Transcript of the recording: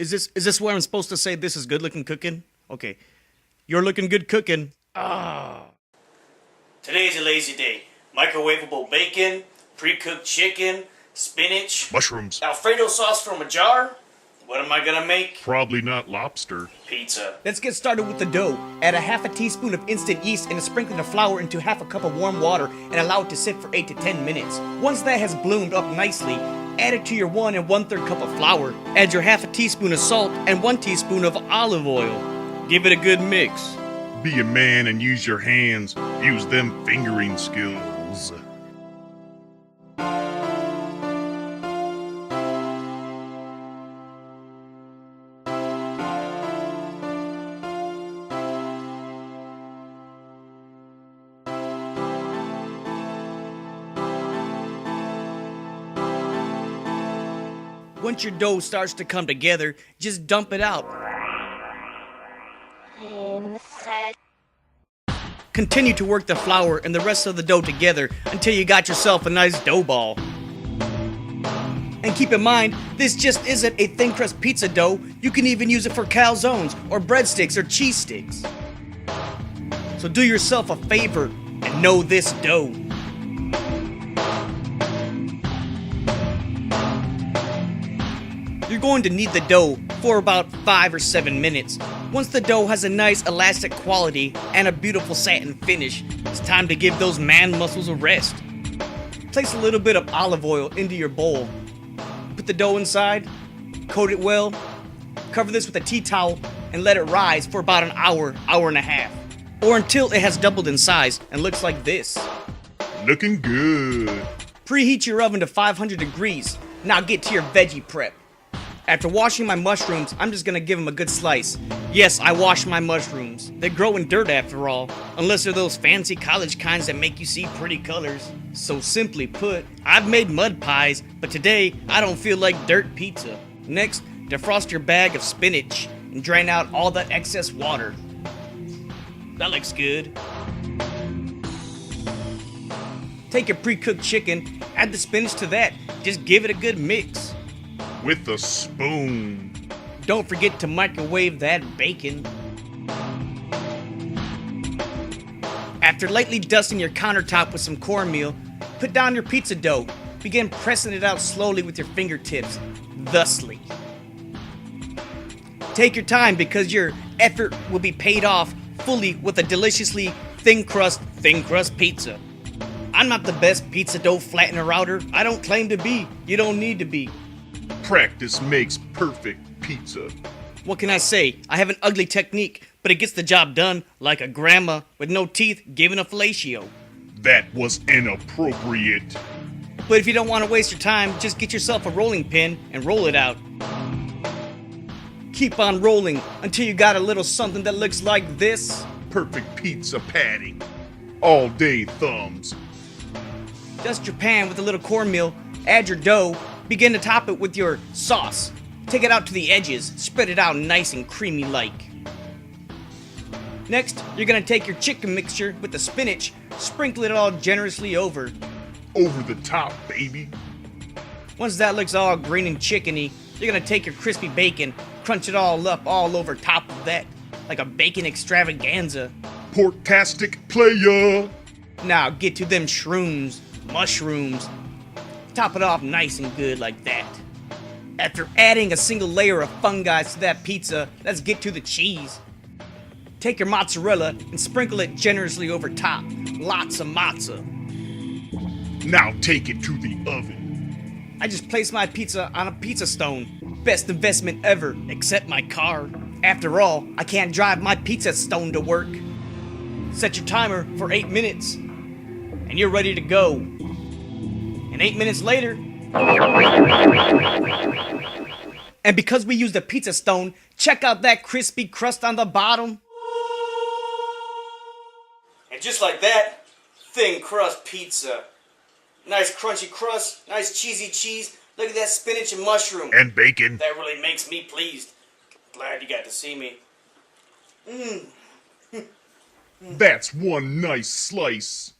Is this where I'm supposed to say this is good looking cooking? Okay. You're looking good cooking. Today's a lazy day. Microwavable bacon, pre-cooked chicken, spinach, Mushrooms. Alfredo sauce from a jar. What am I gonna make? Probably not lobster. Pizza. Let's get started with the dough. Add a half a teaspoon of instant yeast and a sprinkling of flour into half a cup of warm water and allow it to sit for 8 to 10 minutes. Once that has bloomed up nicely, add it to your 1 1/3 cup of flour. Add your half a teaspoon of salt and 1 teaspoon of olive oil. Give it a good mix. Be a man and use your hands. Use them fingering skills. Once your dough starts to come together, just dump it out. Continue to work the flour and the rest of the dough together until you got yourself a nice dough ball. And keep in mind, this just isn't a thin crust pizza dough. You can even use it for calzones or breadsticks or cheese sticks. So do yourself a favor and know this dough. You're going to knead the dough for about 5 or 7 minutes. Once the dough has a nice elastic quality and a beautiful satin finish, it's time to give those man muscles a rest. Place a little bit of olive oil into your bowl. Put the dough inside, coat it well, cover this with a tea towel, and let it rise for about an hour, hour and a half. Or until it has doubled in size and looks like this. Looking good. Preheat your oven to 500 degrees. Now get to your veggie prep. After washing my mushrooms, I'm just gonna give them a good slice. Yes, I wash my mushrooms. They grow in dirt after all, unless they're those fancy college kinds that make you see pretty colors. So simply put, I've made mud pies, but today I don't feel like dirt pizza. Next, defrost your bag of spinach and drain out all that excess water. That looks good. Take your pre-cooked chicken, add the spinach to that, just give it a good mix. With a spoon. Don't forget to microwave that bacon. After lightly dusting your countertop with some cornmeal, put down your pizza dough. Begin pressing it out slowly with your fingertips, thusly. Take your time because your effort will be paid off fully with a deliciously thin crust pizza. I'm not the best pizza dough flattener outer. I don't claim to be. You don't need to be. Practice makes perfect pizza. What can I say? I have an ugly technique, but it gets the job done like a grandma with no teeth giving a fellatio. That was inappropriate. But if you don't want to waste your time, just get yourself a rolling pin and roll it out. Keep on rolling until you got a little something that looks like this. Perfect pizza patty. All day thumbs. Dust your pan with a little cornmeal, add your dough, begin to top it with your sauce. Take it out to the edges, spread it out nice and creamy like. Next, you're gonna take your chicken mixture with the spinach, sprinkle it all generously over. Over the top, baby. Once that looks all green and chickeny, you're gonna take your crispy bacon, crunch it all up all over top of that, like a bacon extravaganza. Porktastic player. Now get to them shrooms, mushrooms. Top it off nice and good like that. After adding a single layer of fungi to that pizza, let's get to the cheese. Take your mozzarella and sprinkle it generously over top. Lots of mozza. Now take it to the oven. I just placed my pizza on a pizza stone. Best investment ever, except my car. After all, I can't drive my pizza stone to work. Set your timer for 8 minutes, and you're ready to go. And 8 minutes later, and because we used a pizza stone, check out that crispy crust on the bottom. And just like that, thin crust pizza. Nice crunchy crust, nice cheesy cheese. Look at that spinach and mushroom. And bacon. That really makes me pleased. Glad you got to see me. That's one nice slice.